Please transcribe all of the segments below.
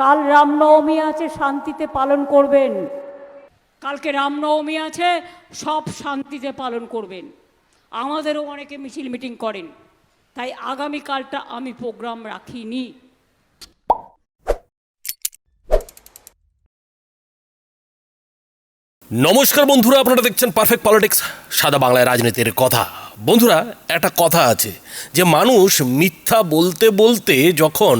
কাল রামনবমী আছে, শান্তিতে পালন করবেন। কালকে রামনবমী আছে, সব শান্তিতে পালন করবেন। আমাদেরও অনেকে মিছিল মিটিং করেন, তাই আগামীকালটা আমি প্রোগ্রাম রাখিনি। নমস্কার বন্ধুরা, আপনারা দেখছেন পারফেক্ট পলিটিক্স, সাদা বাংলায় রাজনীতির কথা। বন্ধুরা, একটা কথা আছে যে মানুষ মিথ্যা বলতে বলতে যখন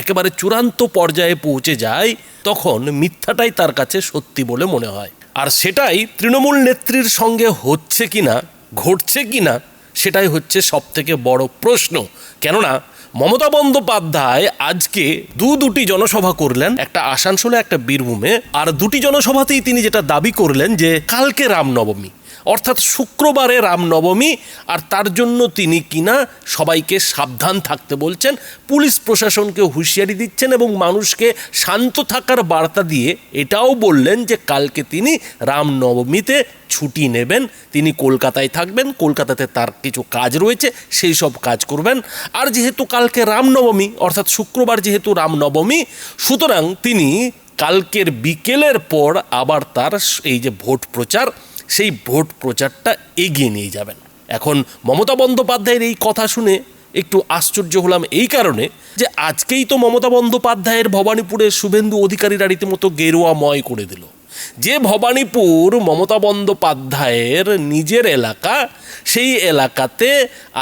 একেবারে চূড়ান্ত পর্যায়ে পৌঁছে যায় তখন মিথ্যাটাই তার কাছে সত্যি বলে মনে হয়। আর সেটাই তৃণমূল নেত্রীর সঙ্গে হচ্ছে কিনা, ঘটছে কিনা, সেটাই হচ্ছে সবথেকে বড় প্রশ্ন। কেননা মমতা বন্দ্যোপাধ্যায় আজকে দুটি জনসভা করলেন, একটা আসানসোলে, একটা বীরভূমে। আর দুটি জনসভাতেই তিনি যেটা দাবি করলেন যে কালকে রামনবমী, অর্থাৎ শুক্রবারে রামনবমী, আর তার জন্য তিনি কিনা সবাইকে সাবধান থাকতে বলছেন, পুলিশ প্রশাসনকে হুঁশিয়ারি দিচ্ছেন এবং মানুষকে শান্ত থাকার বার্তা দিয়ে এটাও বললেন যে কালকে তিনি রামনবমীতে ছুটি নেবেন, তিনি কলকাতায় থাকবেন, কলকাতাতে তার কিছু কাজ রয়েছে, সেই সব কাজ করবেন। আর যেহেতু কালকে রামনবমী, অর্থাৎ শুক্রবার যেহেতু রামনবমী, সুতরাং তিনি কালকের বিকেলের পর আবার তার এই যে ভোট প্রচার, সেই ভোট প্রচারটা এগিয়ে নিয়ে যাবেন। এখন মমতা বন্দ্যোপাধ্যায়ের এই কথা শুনে একটু আশ্চর্য হলাম এই কারণে যে আজকেই তো মমতা বন্দ্যোপাধ্যায়ের ভবানীপুরের শুভেন্দু অধিকারীরা রীতিমতো গেরুয়াময় করে দিল। যে ভবানীপুর মমতা বন্দ্যোপাধ্যায়ের নিজের এলাকা, সেই এলাকাতে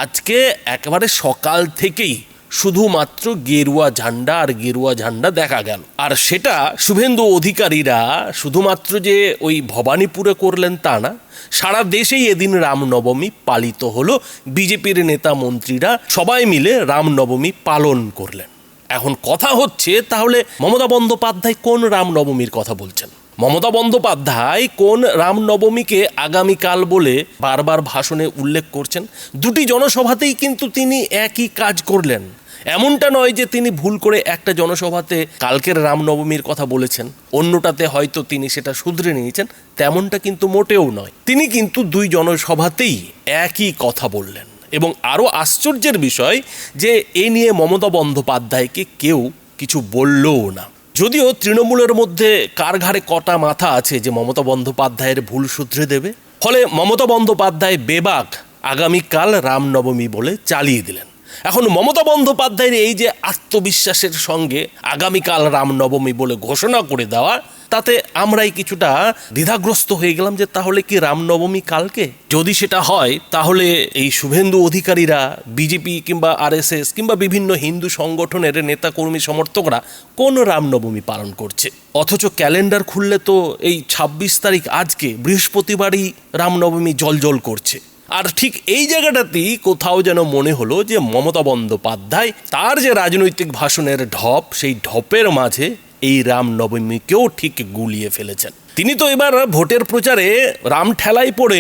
আজকে একেবারে সকাল থেকেই শুধুমাত্র গেরুয়া ঝান্ডা আর গেরুয়া ঝান্ডা দেখা গেল। আর সেটা শুভেন্দু অধিকারীরা শুধুমাত্র যে ওই ভবানীপুরে করলেন তা না, সারা দেশেই এদিন রামনবমী পালিত হলো। বিজেপির নেতা মন্ত্রীরা সবাই মিলে রামনবমী পালন করলেন। এখন কথা হচ্ছে, তাহলে মমতা বন্দ্যোপাধ্যায় কোন রামনবমীর কথা বলছেন? মমতা বন্দ্যোপাধ্যায় কোন রামনবমীকে আগামীকাল বলে বারবার ভাষণে উল্লেখ করছেন? দুটি জনসভাতেই কিন্তু তিনি একই কাজ করলেন। এমনটা নয় যে তিনি ভুল করে একটা জনসভাতে কালকের রামনবমীর কথা বলেছেন, অন্যটাতে হয়তো তিনি সেটা শুধরে নিয়েছেন, তেমনটা কিন্তু মোটেও নয়। তিনি কিন্তু দুই জনসভাতেই একই কথা বললেন। এবং আরও আশ্চর্যের বিষয় যে এ নিয়ে মমতা বন্দ্যোপাধ্যায়কে কেউ কিছু বললও না। যদিও তৃণমূলের মধ্যে কার ঘাড়ে কটা মাথা আছে যে মমতা বন্দ্যোপাধ্যায়ের ভুল শুধরে দেবে, ফলে মমতা বন্দ্যোপাধ্যায় বেবাক আগামীকাল রামনবমী বলে চালিয়ে দিলেন। এখন মমতা বন্দ্যোপাধ্যায়ের এই যে আত্মবিশ্বাসের সঙ্গে আগামীকাল রামনবমী বলে ঘোষণা করে দেওয়া, তাতে আমরাই কিছুটা দ্বিধাগ্রস্ত হয়ে গেলাম যে তাহলে কি রামনবমী কালকে? যদি সেটা হয় তাহলে এই শুভেন্দু অধিকারীরা, বিজেপি কিংবা আরএসএস কিংবা বিভিন্ন হিন্দু সংগঠনের নেতাকর্মী সমর্থকরা কোন রামনবমী পালন করছে? অথচ ক্যালেন্ডার খুললে তো এই ২৬ তারিখ, আজকে বৃহস্পতিবারই রামনবমী জলজল করছে। আর ঠিক এই জায়গাটাতেই কোথাও যেন মনে হলো যে মমতা বন্দ্যোপাধ্যায় তার যে রাজনৈতিক ভাষণের ঢপ, সেই ঢপের মাঝে এই রামনবমীকেও ঠিক গুলিয়ে ফেলেছেন। তিনি তো এবার ভোটের প্রচারে রাম ঠেলায় পড়ে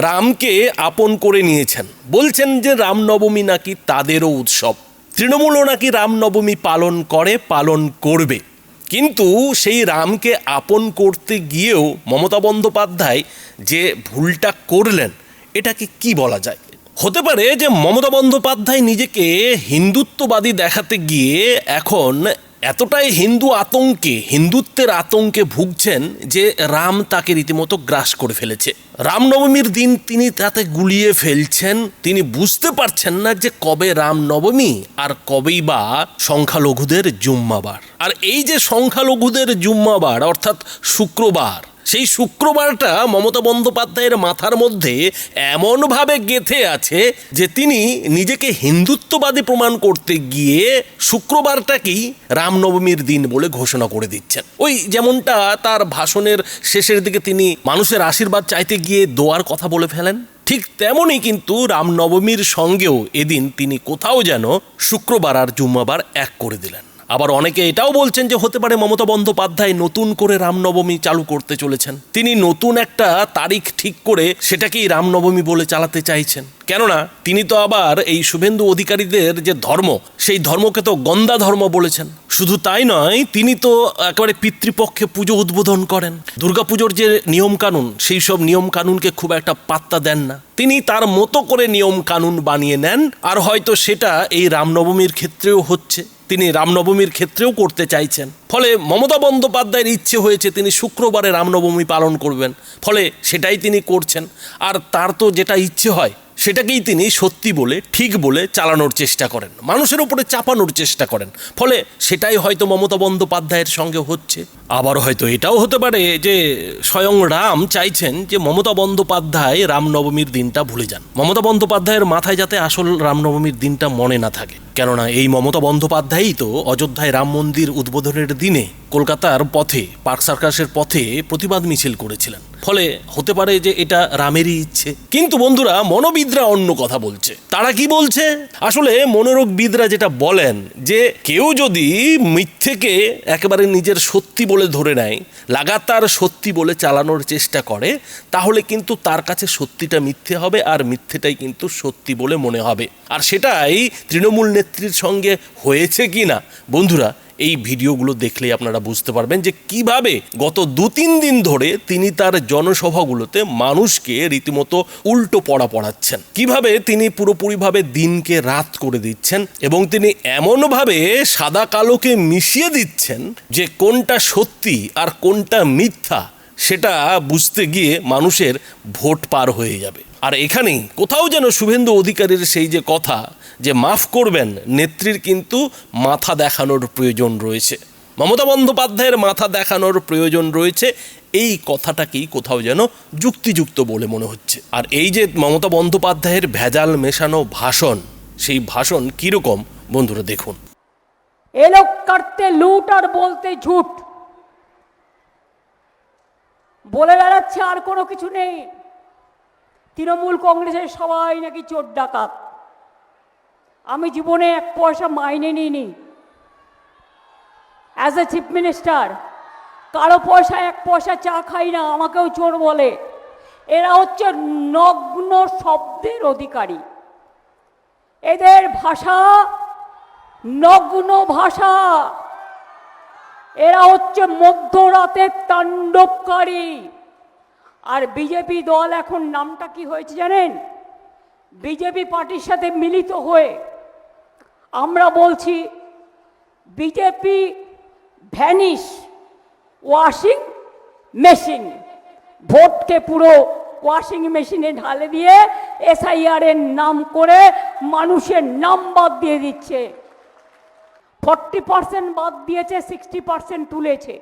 রামকে আপন করে নিয়েছেন। বলছেন যে রামনবমী নাকি তাদেরও উৎসব, তৃণমূলও নাকি রামনবমী পালন করে, পালন করবে। কিন্তু সেই রামকে আপন করতে গিয়েও মমতা বন্দ্যোপাধ্যায় যে ভুলটা করলেন, এটাকে কি বলা যায়? হতে পারে যে মমতা বন্দ্যোপাধ্যায় নিজেকে হিন্দুত্ববাদী দেখাতে গিয়ে এখন এতটাই হিন্দুত্বের আতঙ্কে ভুগছেন যে রাম তাকে রীতিমতো গ্রাস করে ফেলেছে। রামনবমীর দিন তিনি তাতে গুলিয়ে ফেলছেন। তিনি বুঝতে পারছেন না যে কবে রামনবমী আর কবেই বা সংখ্যালঘুদের জুম্মাবার। আর এই যে সংখ্যালঘুদের জুম্মাবার অর্থাৎ শুক্রবার, সেই শুক্রবারটা মমতা বন্দ্যোপাধ্যায়ের মাথার মধ্যে এমনভাবে গেঁথে আছে যে তিনি নিজেকে হিন্দুত্ববাদী প্রমাণ করতে গিয়ে শুক্রবারটাকেই রামনবমীর দিন বলে ঘোষণা করে দিচ্ছেন। ওই যেমনটা তার ভাষণের শেষের দিকে তিনি মানুষের আশীর্বাদ চাইতে গিয়ে দোয়ার কথা বলে ফেলেন, ঠিক তেমনই কিন্তু রামনবমীর সঙ্গেও এদিন তিনি কোথাও যেন শুক্রবার আর জুম্মাবার এক করে দিলেন। আবার অনেকে এটাও বলছেন যে হতে পারে মমতা বন্দ্যোপাধ্যায় নতুন করে রামনবমী চালু করতে চলেছেন। তিনি নতুন একটা তারিখ ঠিক করে সেটাকেই রামনবমী বলে চালাতে চাইছেন। কেননা তিনি তো আবার এই শুভেন্দু অধিকারীদের যে ধর্ম, সেই ধর্মকে তো গন্দা ধর্ম বলেছেন। শুধু তাই নয়, তিনি তো একেবারে পিতৃপক্ষে পুজো উদ্বোধন করেন। দুর্গাপুজোর যে নিয়মকানুন, সেই সব নিয়মকানুনকে খুব একটা পাত্তা দেন না। তিনি তার মতো করে নিয়ম কানুন বানিয়ে নেন, আর হয়তো সেটা এই রামনবমীর ক্ষেত্রেও হচ্ছে। তিনি রামনবমীর ক্ষেত্রেও করতে চাইছেন। ফলে মমতা বন্দ্যোপাধ্যায়ের ইচ্ছে হয়েছে তিনি শুক্রবারে রামনবমী পালন করবেন, ফলে সেটাই তিনি করছেন। আর তার তো যেটা ইচ্ছে হয় সেটাকেই তিনি সত্যি বলে, ঠিক বলে চালানোর চেষ্টা করেন, মানুষের উপরে চাপানোর চেষ্টা করেন। ফলে সেটাই হয়তো মমতা বন্দ্যোপাধ্যায়ের সঙ্গে হচ্ছে। আবার হয়তো এটাও হতে পারে যে স্বয়ং রাম চাইছেন যে মমতা বন্দ্যোপাধ্যায় রামনবমীর দিনটা ভুলে যান, মমতা বন্দ্যোপাধ্যায়ের মাথায় যাতে আসল রামনবমীর দিনটা মনে না থাকে। কেননা এই মমতা বন্দ্যোপাধ্যায়ই তো অযোধ্যায় রাম মন্দির উদ্বোধনের দিনে কলকাতার পথে, পার্ক সার্কাসের পথে প্রতিবাদ মিছিল করেছিলেন। ফলে হতে পারে যে এটা রামেরই ইচ্ছে। কিন্তু বন্ধুরা, মনোবিদরা অন্য কথা বলছে। তারা কি বলছে? আসলে মনোরোগবিদরা যেটা বলেন যে কেউ যদি মিথ্যেকে একেবারে নিজের সত্যি বলে ধরে নেয়, লাগাতার সত্যি বলে চালানোর চেষ্টা করে, তাহলে কিন্তু তার কাছে সত্যিটা মিথ্যে হবে আর মিথ্যেটাই কিন্তু সত্যি বলে মনে হবে। আর সেটাই তৃণমূল নেত্রীর সঙ্গে হয়েছে কি না, বন্ধুরা এই ভিডিওগুলো দেখলেই আপনারা বুঝতে পারবেন যে কিভাবে গত 2-3 দিন ধরে তিনি তার জনসভাগুলোতে মানুষকে রীতিমতো উল্টো পড়া পড়াচ্ছেন, কিভাবে তিনি পুরোপুরিভাবে দিনকে রাত করে দিচ্ছেন এবং তিনি এমনভাবে সাদা কালোকে মিশিয়ে দিচ্ছেন যে কোনটা সত্যি আর কোনটা মিথ্যা সেটা বুঝতে গিয়ে মানুষের ভোট পার হয়ে যাবে। আর এখানেই কোথাও যেন শুভেন্দু অধিকারীর সেই যে কথা যে মাফ করবেন, নেত্রীর কিন্তু মাথা দেখানোর প্রয়োজন রয়েছে, মমতা বন্দ্যোপাধ্যায়ের মাথা দেখানোর প্রয়োজন রয়েছে, এই কথাটাকেই কোথাও যেন যুক্তিযুক্ত বলে মনে হচ্ছে। আর এই যে মমতা বন্দ্যোপাধ্যায়ের ভেজাল মেশানো ভাষণ, সেই ভাষণ কীরকম বন্ধুরা দেখুন। এ লোক করতে লুট আর বলতে ঝুট, বলে বেড়াচ্ছে আর কোনো কিছু নেই। তৃণমূল কংগ্রেসের সবাই নাকি চোর ডাকাত। আমি জীবনে 1 পয়সা মাইনে নিইনি অ্যাজ এ চিফ মিনিস্টার, কারো পয়সা 1 পয়সা চা খাই না, আমাকেও চোর বলে। এরা হচ্ছে নগ্ন শব্দের অধিকারী, এদের ভাষা নগ্ন ভাষা, এরা হচ্ছে মধ্যরাতের তাণ্ডবকারী। আর বিজেপি দল এখন নামটা কি হয়েছে জানেন? বিজেপি পার্টির সাথে মিলিত হয়ে আমরা বলছি বিজেপি ভ্যানিশ ওয়াশিং মেশিন, ভোটকে পুরো ওয়াশিং মেশিনে ঢালে দিয়ে SIR এর নাম করে মানুষের নাম বাদ দিয়ে দিচ্ছে। 40% বাদ দিয়েছে, 60% তুলেছে।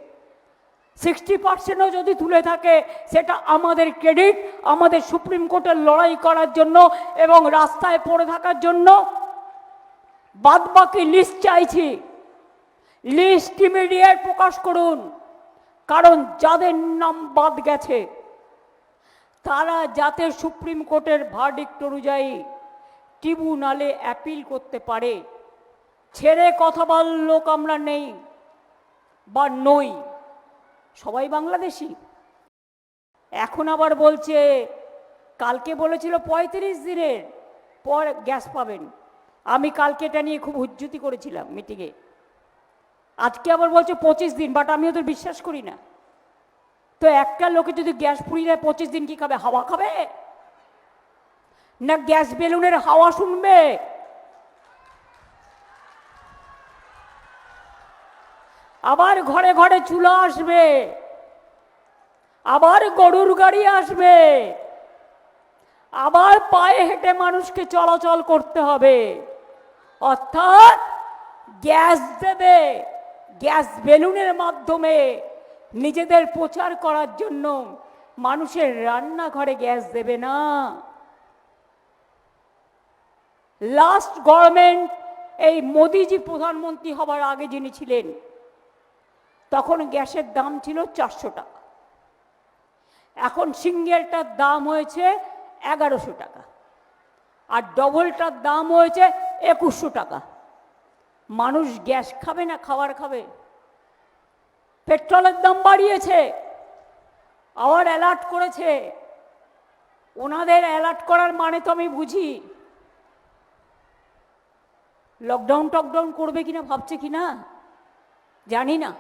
60%ও যদি তুলে থাকে সেটা আমাদের ক্রেডিট, আমাদের সুপ্রিম কোর্টের লড়াই করার জন্য এবং রাস্তায় পড়ে থাকার জন্য। বাদ বাকি লিস্ট চাইছি, লিস্ট ইমিডিয়েট প্রকাশ করুন, কারণ যাদের নাম বাদ গেছে তারা যাতে সুপ্রিম কোর্টের ভার্ডিক্ট অনুযায়ী ট্রিব্যুনালে অ্যাপিল করতে পারে। ছেড়ে কথা বলার লোক আমরা নেই বা নই, সবাই বাংলাদেশি। এখন আবার বলছে, কালকে বলেছিল 35 দিনের পর গ্যাস পাবেন। আমি কালকে এটা নিয়ে খুব হুজ্জুতি করেছিলাম মিটিংয়ে। আজকে আবার বলছে 25 দিন, বাট আমি ওদের বিশ্বাস করি না। তো একটা লোকে যদি গ্যাস পুড়িয়ে দেয় 25 দিন কি খাবে? হাওয়া খাবে না গ্যাস বেলুনের হাওয়া শুনবে? আবার ঘরে ঘরে চুলা আসবে, আবার গরুর গাড়ি আসবে, আবার পায়ে হেঁটে মানুষকে চলাচল করতে হবে। অর্থাৎ গ্যাস দেবে, গ্যাস বেলুনের মাধ্যমে নিজেদের প্রচার করার জন্য মানুষের রান্নাঘরে গ্যাস দেবে না। লাস্ট গভর্নমেন্ট, এই মোদিজি প্রধানমন্ত্রী হবার আগে যিনি ছিলেন, তখন গ্যাসের দাম ছিল 400 টাকা, এখন সিঙ্গেলটার দাম হয়েছে 1100 টাকা, আর ডবলটার দাম হয়েছে 2100 টাকা। মানুষ গ্যাস খাবে না খাবার খাবে? পেট্রোলের দাম বাড়িয়েছে, আবার অ্যালার্ট করেছে। ওনাদের অ্যালার্ট করার মানে তো আমি বুঝি, লকডাউন টকডাউন করবে কিনা ভাবছে কিনা জানি না।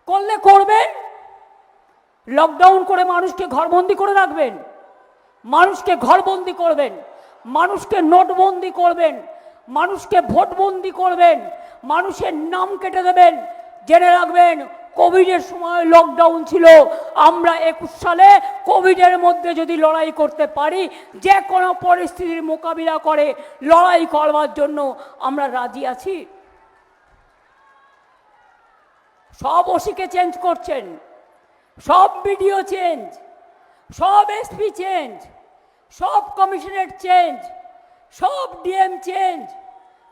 করলে করবেন, লকডাউন করে মানুষকে ঘরবন্দি করে রাখবেন, মানুষকে ঘরবন্দি করবেন, মানুষকে নোটবন্দি করবেন, মানুষকে ভোটবন্দি করবেন, মানুষের নাম কেটে দেবেন। জেনে রাখবেন, কোভিডের সময় লকডাউন ছিল, আমরা 21 সালে কোভিডের মধ্যে যদি লড়াই করতে পারি, যে কোনো পরিস্থিতির মোকাবিলা করে লড়াই করবার জন্য আমরা রাজি আছি। সব ওসিকে চেঞ্জ করছেন, সব বিডিও চেঞ্জ, সব এসপি চেঞ্জ, সব কমিশনারেট চেঞ্জ, সব ডিএম চেঞ্জ,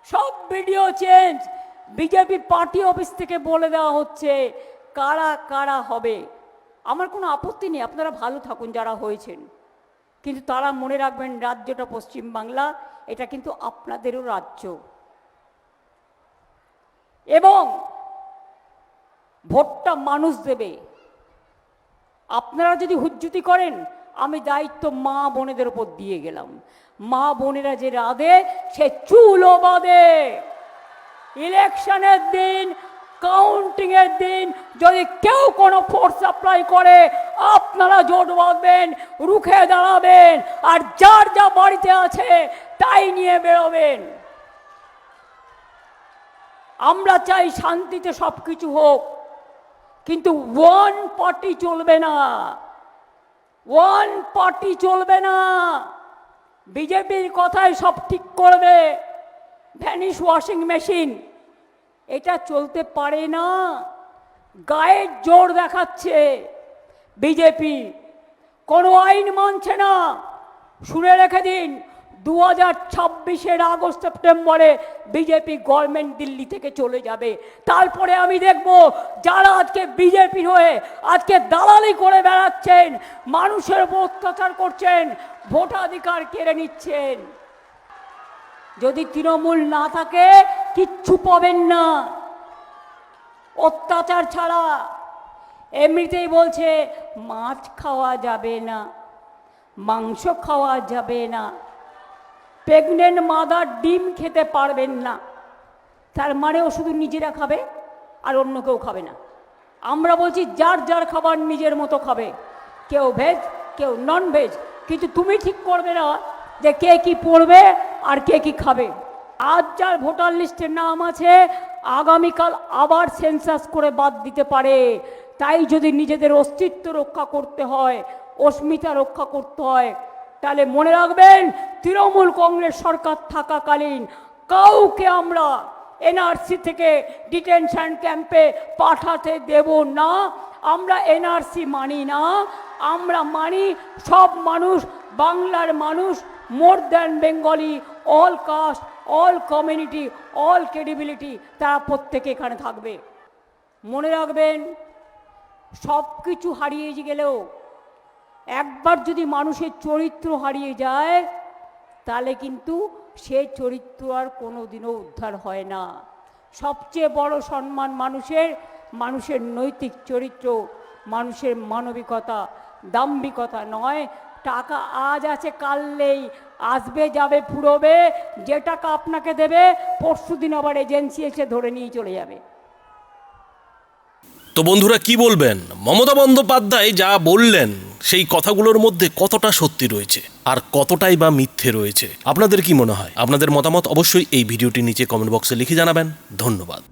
সব BDO change. BJP party office থেকে বলে দেওয়া হচ্ছে কারা কারা হবে। আমার কোনো আপত্তি নেই, আপনারা ভালো থাকুন যারা হয়েছেন, কিন্তু তারা মনে রাখবেন রাজ্যটা পশ্চিমবাংলা, এটা কিন্তু আপনাদেরও রাজ্য। এবং ভোটটা মানুষ দেবে। আপনারা যদি হুজ্জুতি করেন, আমি দায়িত্ব মা বোনেদের উপর দিয়ে গেলাম। মা বোনেরা যে রাধে সে চুলও বাঁধে। ইলেকশনের দিন, কাউন্টিং এর দিন যদি কেউ কোনো ফোর্স সাপ্লাই করে, আপনারা জোট বাঁধবেন, রুখে দাঁড়াবেন, আর যার যা বাড়িতে আছে তাই নিয়ে বেরোবেন। আমরা চাই শান্তিতে সব কিছু হোক, কিন্তু ওয়ান পার্টি চলবে না, ওয়ান পার্টি চলবে না। বিজেপির কথাই সব ঠিক করবে, ভ্যানিশ ওয়াশিং মেশিন, এটা চলতে পারে না। গায়ের জোর দেখাচ্ছে বিজেপি, কোনো আইন মানছে না। শুনে রেখে দিন, 2026-এর আগস্ট সেপ্টেম্বরে বিজেপি গভর্নমেন্ট দিল্লি থেকে চলে যাবে। তারপরে আমি দেখব যারা আজকে বিজেপির হয়ে আজকে দালালি করে বেড়াচ্ছেন, মানুষের উপর অত্যাচার করছেন, ভোটাধিকার কেড়ে নিচ্ছেন। যদি তৃণমূল না থাকে কিচ্ছু পাবেন না, অত্যাচার ছাড়া। এমনিতেই বলছে মাছ খাওয়া যাবে না, মাংস খাওয়া যাবে না, প্রেগনেন্ট মাদার ডিম খেতে পারবেন না। তার মানে ও শুধু নিজেরা খাবে আর অন্য কেউ খাবে না। আমরা বলছি যার যার খাবার নিজের মতো খাবে, কেউ ভেজ কেউ নন ভেজ, কিন্তু তুমি ঠিক করবে না যে কে কি পড়বে আর কে কি খাবে। আজ যার ভোটার লিস্টের নাম আছে, আগামীকাল আবার সেন্সাস করে বাদ দিতে পারে। তাই যদি নিজেদের অস্তিত্ব রক্ষা করতে হয়, অস্মিতা রক্ষা করতে হয়, তাহলে মনে রাখবেন তৃণমূল কংগ্রেস সরকার থাকাকালীন কাউকে আমরা এনআরসি থেকে ডিটেনশন ক্যাম্পে পাঠাতে দেব না। আমরা এনআরসি মানি না, আমরা মানি সব মানুষ, বাংলার মানুষ, more than Bengali, all caste, all community, all credibility, তারা প্রত্যেকে এখানে থাকবে। মনে রাখবেন, সব কিছু হারিয়ে গেলেও একবার যদি মানুষের চরিত্র হারিয়ে যায়, তাহলে কিন্তু সে চরিত্র আর কোনো দিনও উদ্ধার হয় না। সবচেয়ে বড় সম্মান মানুষের, মানুষের নৈতিক চরিত্র, মানুষের মানবিকতা, দাম্ভিকতা নয়। টাকা আজ আছে কাল নেই, আসবে যাবে ফুরোবে। যে টাকা আপনাকে দেবে পরশুদিন আবার এজেন্সি এসে ধরে নিয়ে চলে যাবে। তো বন্ধুরা কি বলবেন, মমতা বন্দ্যোপাধ্যায় যা বললেন সেই কথাগুলোর মধ্যে কতটা সত্যি রয়েছে আর কতটাই বা মিথ্যে রয়েছে? আপনাদের কি মনে হয়? আপনাদের মতামত অবশ্যই এই ভিডিওটির নিচে কমেন্ট বক্সে লিখে জানাবেন। ধন্যবাদ।